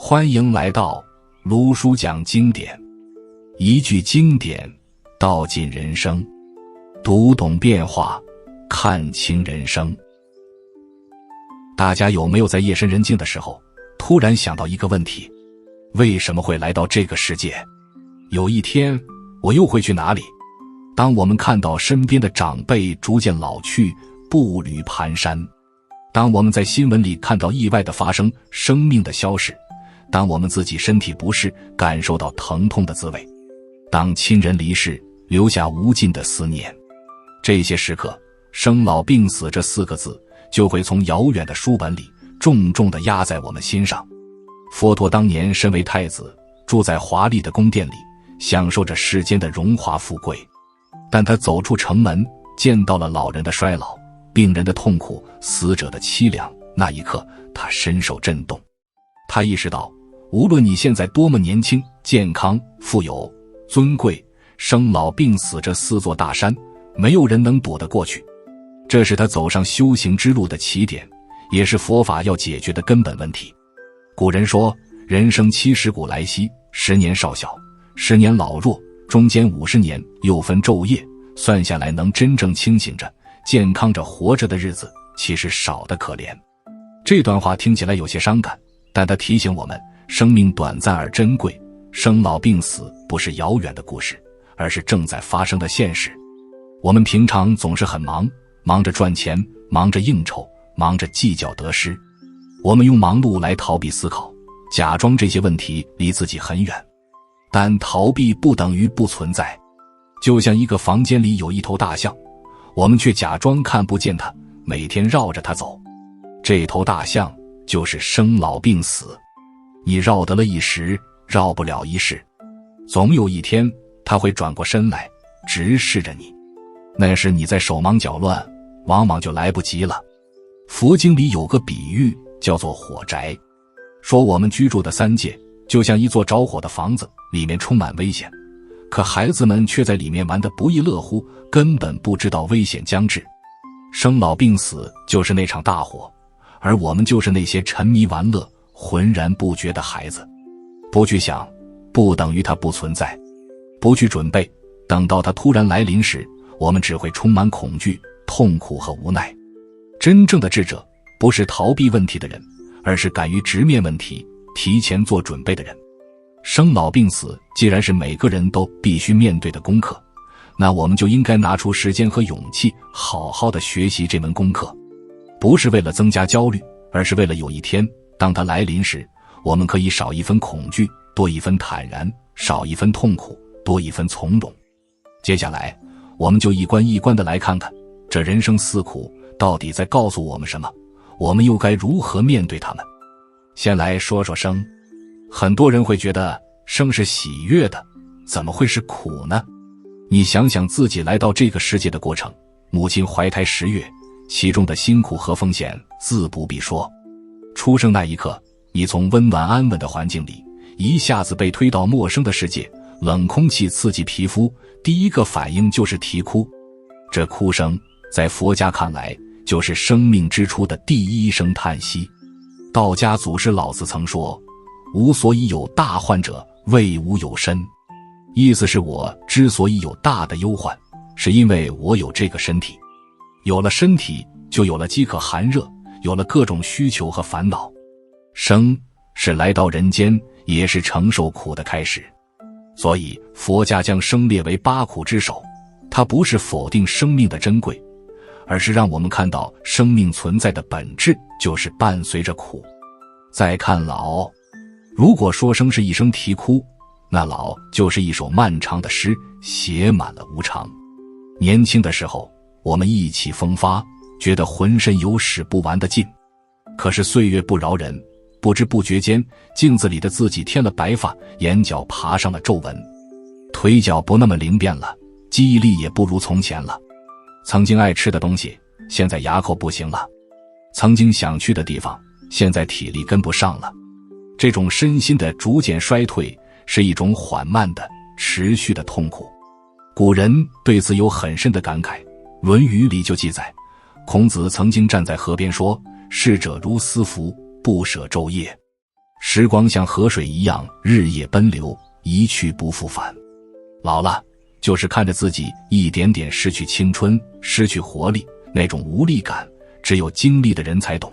欢迎来到卢叔讲经典，一句经典道尽人生，读懂变化，看清人生。大家有没有在夜深人静的时候突然想到一个问题，为什么会来到这个世界？有一天我又会去哪里？当我们看到身边的长辈逐渐老去，步履蹒跚，当我们在新闻里看到意外的发生，生命的消逝，当我们自己身体不适，感受到疼痛的滋味，当亲人离世，留下无尽的思念，这些时刻，生老病死这四个字就会从遥远的书本里重重地压在我们心上。佛陀当年身为太子，住在华丽的宫殿里，享受着世间的荣华富贵，但他走出城门，见到了老人的衰老，病人的痛苦，死者的凄凉，那一刻他深受震动。他意识到，无论你现在多么年轻、健康、富有、尊贵，生老病死这四座大山，没有人能躲得过去。这是他走上修行之路的起点，也是佛法要解决的根本问题。古人说，人生70古来稀，10年少小，10年老弱，中间50年又分昼夜，算下来能真正清醒着、健康着活着的日子，其实少得可怜。这段话听起来有些伤感，但它提醒我们，生命短暂而珍贵，生老病死不是遥远的故事，而是正在发生的现实。我们平常总是很忙，忙着赚钱，忙着应酬，忙着计较得失。我们用忙碌来逃避思考，假装这些问题离自己很远。但逃避不等于不存在。就像一个房间里有一头大象，我们却假装看不见它，每天绕着它走。这头大象就是生老病死，你绕得了一时，绕不了一世。总有一天，它会转过身来，直视着你。那时你在手忙脚乱，往往就来不及了。佛经里有个比喻，叫做火宅，说我们居住的三界就像一座着火的房子，里面充满危险，可孩子们却在里面玩得不亦乐乎，根本不知道危险将至。生老病死就是那场大火，而我们就是那些沉迷玩乐、浑然不觉的孩子。不去想，不等于它不存在；不去准备，等到它突然来临时，我们只会充满恐惧、痛苦和无奈。真正的智者不是逃避问题的人，而是敢于直面问题、提前做准备的人。生老病死既然是每个人都必须面对的功课，那我们就应该拿出时间和勇气，好好的学习这门功课。不是为了增加焦虑，而是为了有一天，当它来临时，我们可以少一分恐惧，多一分坦然；少一分痛苦，多一分从容。接下来，我们就一关一关的来看看，这人生四苦到底在告诉我们什么，我们又该如何面对它们。先来说说生。很多人会觉得生是喜悦的，怎么会是苦呢？你想想自己来到这个世界的过程，母亲怀胎10月，其中的辛苦和风险自不必说。出生那一刻，你从温暖安稳的环境里一下子被推到陌生的世界，冷空气刺激皮肤，第一个反应就是啼哭。这哭声在佛家看来就是生命之初的第一声叹息。道家祖师老子曾说，吾所以有大患者，谓吾有身。意思是我之所以有大的忧患，是因为我有这个身体。有了身体，就有了饥渴寒热，有了各种需求和烦恼。生是来到人间，也是承受苦的开始。所以佛家将生列为8苦之首，它不是否定生命的珍贵，而是让我们看到生命存在的本质就是伴随着苦。再看老，如果说生是一声啼哭，那老就是一首漫长的诗，写满了无常。年轻的时候，我们意气风发，觉得浑身有使不完的劲。可是岁月不饶人，不知不觉间，镜子里的自己添了白发，眼角爬上了皱纹，腿脚不那么灵便了，记忆力也不如从前了。曾经爱吃的东西，现在牙口不行了；曾经想去的地方，现在体力跟不上了。这种身心的逐渐衰退，是一种缓慢的、持续的痛苦。古人对此有很深的感慨，《论语》里就记载，孔子曾经站在河边说，逝者如斯夫，不舍昼夜。时光像河水一样日夜奔流，一去不复返。老了，就是看着自己一点点失去青春，失去活力，那种无力感，只有经历的人才懂。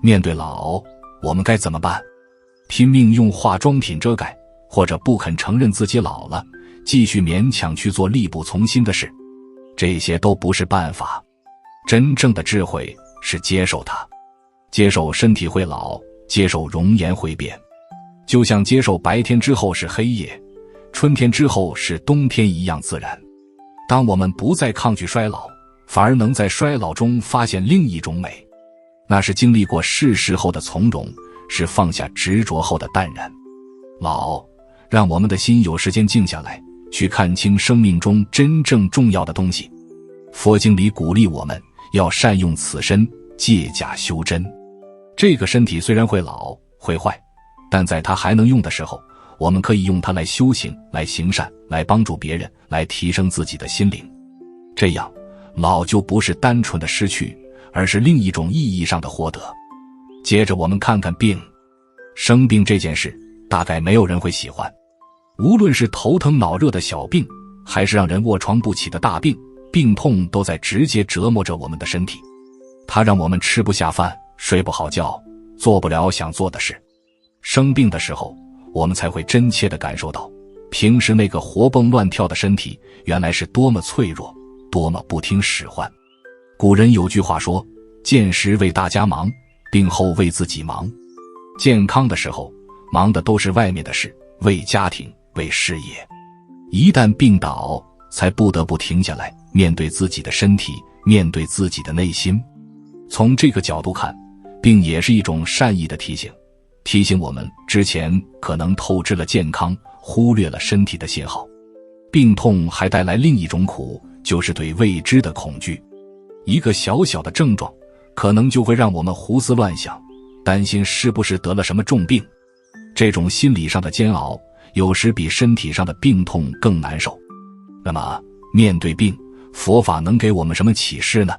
面对老，我们该怎么办？拼命用化妆品遮盖，或者不肯承认自己老了，继续勉强去做力不从心的事，这些都不是办法。真正的智慧是接受它，接受身体会老，接受容颜会变，就像接受白天之后是黑夜，春天之后是冬天一样自然。当我们不再抗拒衰老，反而能在衰老中发现另一种美，那是经历过世事后的从容，是放下执着后的淡然。老，让我们的心有时间静下来，去看清生命中真正重要的东西。佛经里鼓励我们要善用此身，借假修真。这个身体虽然会老会坏，但在它还能用的时候，我们可以用它来修行，来行善，来帮助别人，来提升自己的心灵。这样，老就不是单纯的失去，而是另一种意义上的获得。接着我们看看病。生病这件事，大概没有人会喜欢。无论是头疼脑热的小病，还是让人卧床不起的大病，病痛都在直接折磨着我们的身体。它让我们吃不下饭，睡不好觉，做不了想做的事。生病的时候，我们才会真切地感受到，平时那个活蹦乱跳的身体，原来是多么脆弱，多么不听使唤。古人有句话说，健时为大家忙，病后为自己忙。健康的时候，忙的都是外面的事，为家庭，为事业。一旦病倒，才不得不停下来，面对自己的身体，面对自己的内心。从这个角度看，病也是一种善意的提醒，提醒我们之前可能透支了健康，忽略了身体的信号。病痛还带来另一种苦，就是对未知的恐惧。一个小小的症状，可能就会让我们胡思乱想，担心是不是得了什么重病。这种心理上的煎熬，有时比身体上的病痛更难受。那么，面对病，佛法能给我们什么启示呢？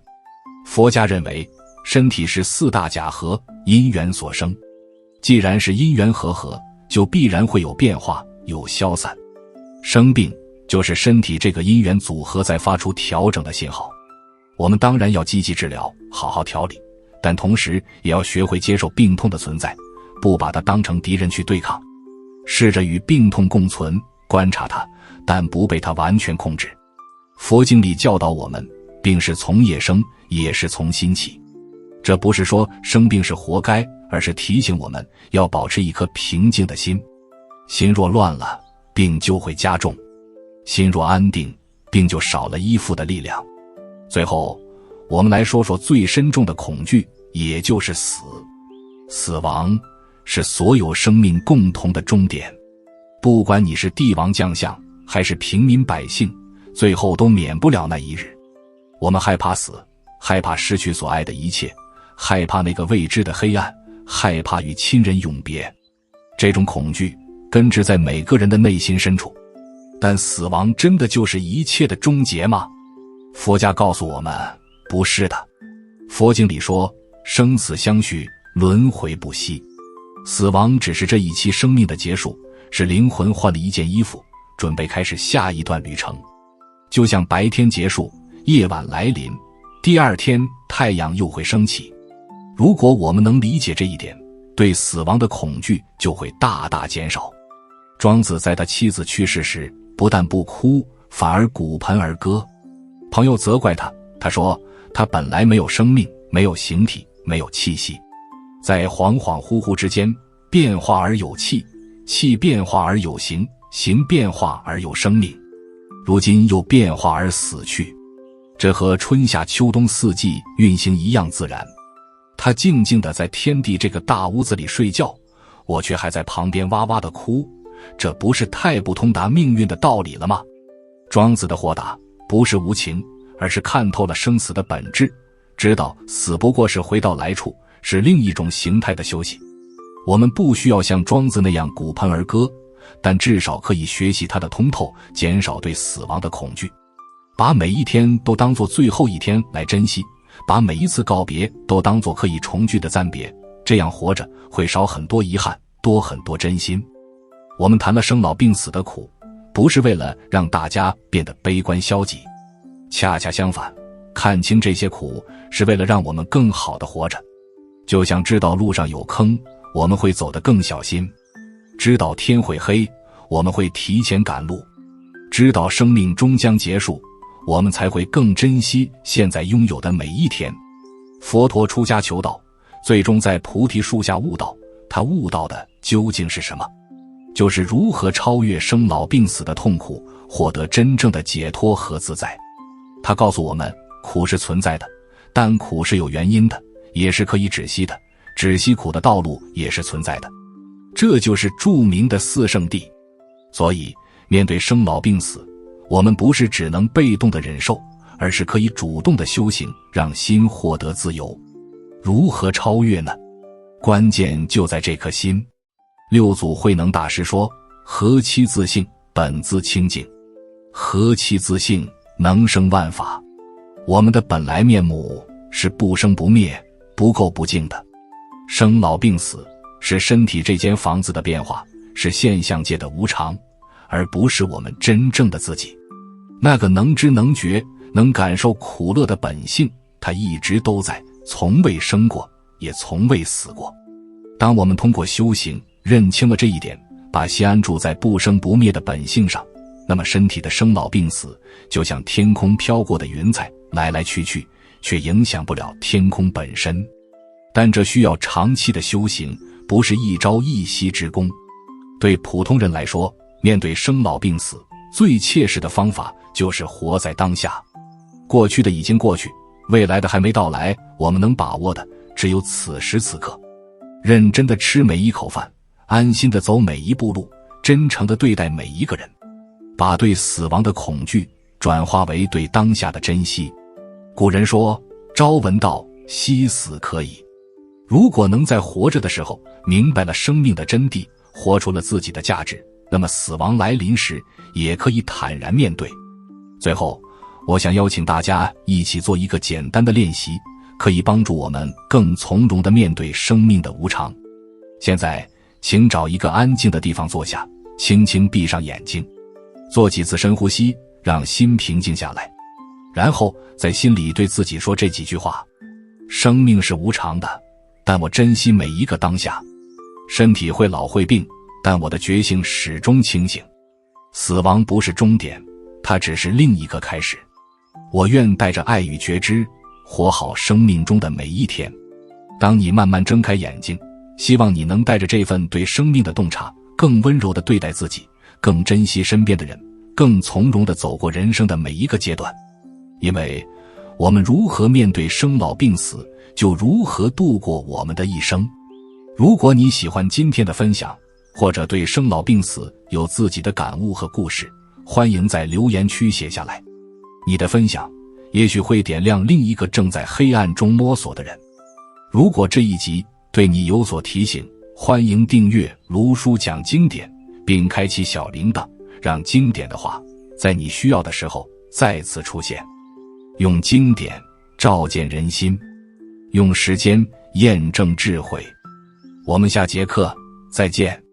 佛家认为，身体是四大假合，因缘所生。既然是因缘和合，就必然会有变化，有消散。生病，就是身体这个因缘组合在发出调整的信号。我们当然要积极治疗，好好调理，但同时也要学会接受病痛的存在，不把它当成敌人去对抗。试着与病痛共存，观察它，但不被它完全控制。佛经里教导我们，病是从业生，也是从心起。这不是说生病是活该，而是提醒我们要保持一颗平静的心。心若乱了，病就会加重；心若安定，病就少了依附的力量。最后，我们来说说最深重的恐惧，也就是死。死亡是所有生命共同的终点，不管你是帝王将相，还是平民百姓，最后都免不了那一日。我们害怕死，害怕失去所爱的一切，害怕那个未知的黑暗，害怕与亲人永别。这种恐惧根植在每个人的内心深处。但死亡真的就是一切的终结吗？佛家告诉我们，不是的。佛经里说，生死相续，轮回不息。死亡只是这一期生命的结束，是灵魂换了一件衣服，准备开始下一段旅程。就像白天结束，夜晚来临，第二天太阳又会升起。如果我们能理解这一点，对死亡的恐惧就会大大减少。庄子在他妻子去世时，不但不哭，反而鼓盆而歌。朋友责怪他，他说他本来没有生命，没有形体，没有气息，在恍恍惚惚之间，变化而有气，气变化而有形，形变化而有生命，如今又变化而死去。这和春夏秋冬四季运行一样自然。他静静地在天地这个大屋子里睡觉，我却还在旁边哇哇地哭，这不是太不通达命运的道理了吗？庄子的豁达不是无情，而是看透了生死的本质，知道死不过是回到来处，是另一种形态的休息。我们不需要像庄子那样鼓盆而歌，但至少可以学习他的通透，减少对死亡的恐惧，把每一天都当作最后一天来珍惜，把每一次告别都当作可以重聚的暂别，这样活着会少很多遗憾，多很多真心。我们谈了生老病死的苦，不是为了让大家变得悲观消极，恰恰相反，看清这些苦是为了让我们更好地活着。就像知道路上有坑，我们会走得更小心；知道天会黑，我们会提前赶路；知道生命终将结束，我们才会更珍惜现在拥有的每一天。佛陀出家求道，最终在菩提树下悟道，他悟到的究竟是什么？就是如何超越生老病死的痛苦，获得真正的解脱和自在。他告诉我们，苦是存在的，但苦是有原因的，也是可以止息的，止息苦的道路也是存在的。这就是著名的四圣谛。所以面对生老病死，我们不是只能被动的忍受，而是可以主动的修行，让心获得自由。如何超越呢？关键就在这颗心。六祖慧能大师说，何其自性，本自清净。何其自性，能生万法。我们的本来面目是不生不灭，不垢不净的。生老病死是身体这间房子的变化，是现象界的无常，而不是我们真正的自己。那个能知能觉能感受苦乐的本性，它一直都在，从未生过，也从未死过。当我们通过修行认清了这一点，把心安住在不生不灭的本性上，那么身体的生老病死就像天空飘过的云彩，来来去去，却影响不了天空本身。但这需要长期的修行，不是一朝一夕之功。对普通人来说，面对生老病死，最切实的方法就是活在当下。过去的已经过去，未来的还没到来，我们能把握的只有此时此刻。认真的吃每一口饭，安心的走每一步路，真诚的对待每一个人，把对死亡的恐惧转化为对当下的珍惜。古人说，朝闻道，夕死可矣。如果能在活着的时候明白了生命的真谛，活出了自己的价值，那么死亡来临时也可以坦然面对。最后，我想邀请大家一起做一个简单的练习，可以帮助我们更从容地面对生命的无常。现在，请找一个安静的地方坐下，轻轻闭上眼睛，做几次深呼吸，让心平静下来。然后在心里对自己说这几句话：生命是无常的，但我珍惜每一个当下；身体会老会病，但我的觉性始终清醒；死亡不是终点，它只是另一个开始。我愿带着爱与觉知，活好生命中的每一天。当你慢慢睁开眼睛，希望你能带着这份对生命的洞察，更温柔地对待自己，更珍惜身边的人，更从容地走过人生的每一个阶段。因为我们如何面对生老病死，就如何度过我们的一生。如果你喜欢今天的分享，或者对生老病死有自己的感悟和故事，欢迎在留言区写下来。你的分享也许会点亮另一个正在黑暗中摸索的人。如果这一集对你有所提醒，欢迎订阅卢叔讲经典，并开启小铃铛，让经典的话在你需要的时候再次出现。用经典照见人心，用时间验证智慧。我们下节课再见。